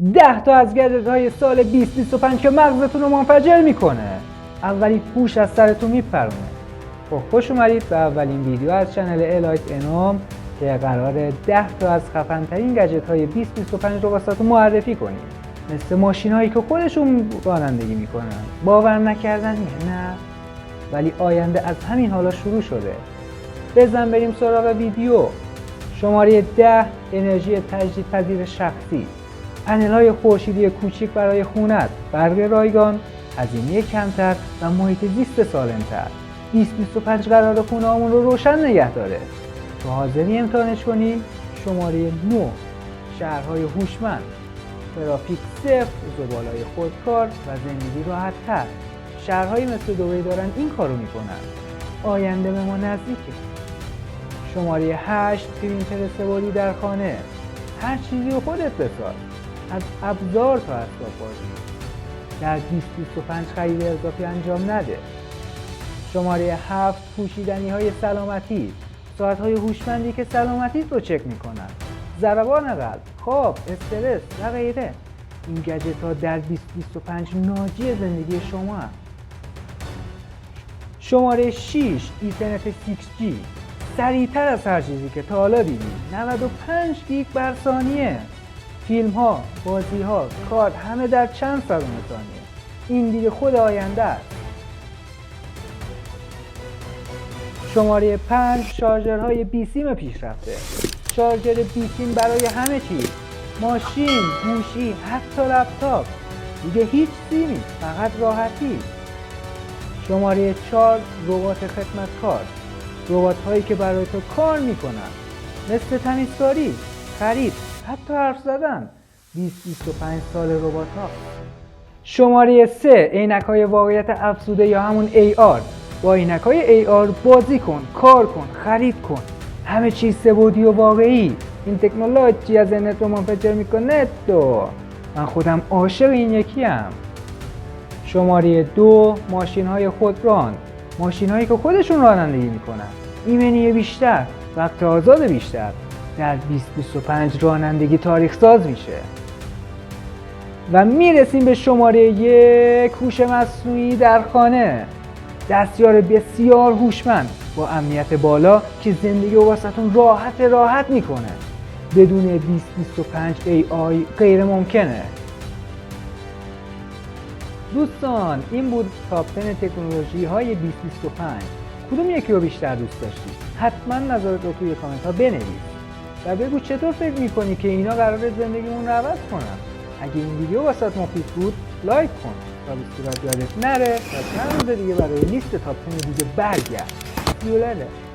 10 تا از گجت های سال 2025 که مغزتون رو منفجر میکنه. اولین هوش از سرتون میپرونه. خب خوش اومدید به اولین ویدیو از چنل الایت انوم که قراره 10 تا از خفن ترین گجت های 2025 رو واسهتون معرفی کنیم. مثل ماشین هایی که خودشون رانندگی میکنن. باور نکردنیه نه؟ ولی آینده از همین حالا شروع شده. بزن بریم سراغ ویدیو. شماره 10 انرژی تجدیدپذیر شخصی. پنل‌های خورشیدی کوچیک برای خونت، برق رایگان، هزینه کمتر و محیط زیست سالم‌تر. 2025 قرار خونه‌هامون رو روشن نگه داره. تو حاضری امتحانش کنی؟ شماره 9 شهرهای هوشمند. ترافیک صفر، زباله‌های خودکار و زندگی راحت‌تر. شهرهایی مثل دبی دارن این کارو میکنن. آینده به ما نزدیکه. شماره 8 پرینتر سه‌بعدی در خانه. هر چیزی رو خودت بساز. از ابزار تا اسباب‌بازی. در 2025 خرید اضافی انجام نده. شماره 7 پوشیدنی‌های سلامتی. ساعت‌های هوشمندی که سلامتیت رو چک می‌کنن. ضربان قلب، خواب، استرس و غیره. این گجت‌ها در 2025 ناجی زندگی شما هست. شماره 6 ایترنت 6G. سریعتر از هر چیزی که تا حالا دیدی. 95 گیگ بر ثانیه. فیلم ها، بازی ها، کار همه در چند صدم ثانیه. این دیگه خود آینده است. شماره 5 شارژرهای بیسیم پیشرفته. شارژر بیسیم برای همه چیز. ماشین، گوشی، حتی لپتاپ. دیگه هیچ سیمی، فقط راحتی. شماره 4 ربات خدمتکار. ربات هایی که برای تو کار میکنن. مثل تمیزکاری، خرید، حتی حرف زدن. 20-25 سال ربات ها. شماره 3 عینک های واقعیت افزوده یا همون AR. با عینک های AR بازی کن، کار کن، خرید کن. همه چیز سه‌بعدی و واقعی. این تکنولوژی از ذهنت رو منفجر میکنه. من خودم عاشق این یکیم. شماره 2 ماشین های خودران. ماشین هایی که خودشون رانندگی میکنن. ایمنی بیشتر، وقت آزاد بیشتر. در 2025 رانندگی تاریخ ساز میشه. و میرسیم به شماره 1 هوش مصنوعی در خانه. دستیار بسیار هوشمند با امنیت بالا که زندگی رو واسهتون راحت میکنه. بدون 2025 AI غیر ممکنه. دوستان این بود تاپ 10 تکنولوژی های 2025. کدوم یکی رو بیشتر دوست داشتید؟ حتما نظرت رو توی کامنت ها بنویس و بگو چطور فکر میکنی که اینا قراره زندگیمون رو عوض کنن. اگه این ویدیو واسات مفید بود لایک کن تا به صورت یادت نره و چند روز دیگه برای لیست تاپ 10 دیگه برگرد. See you later.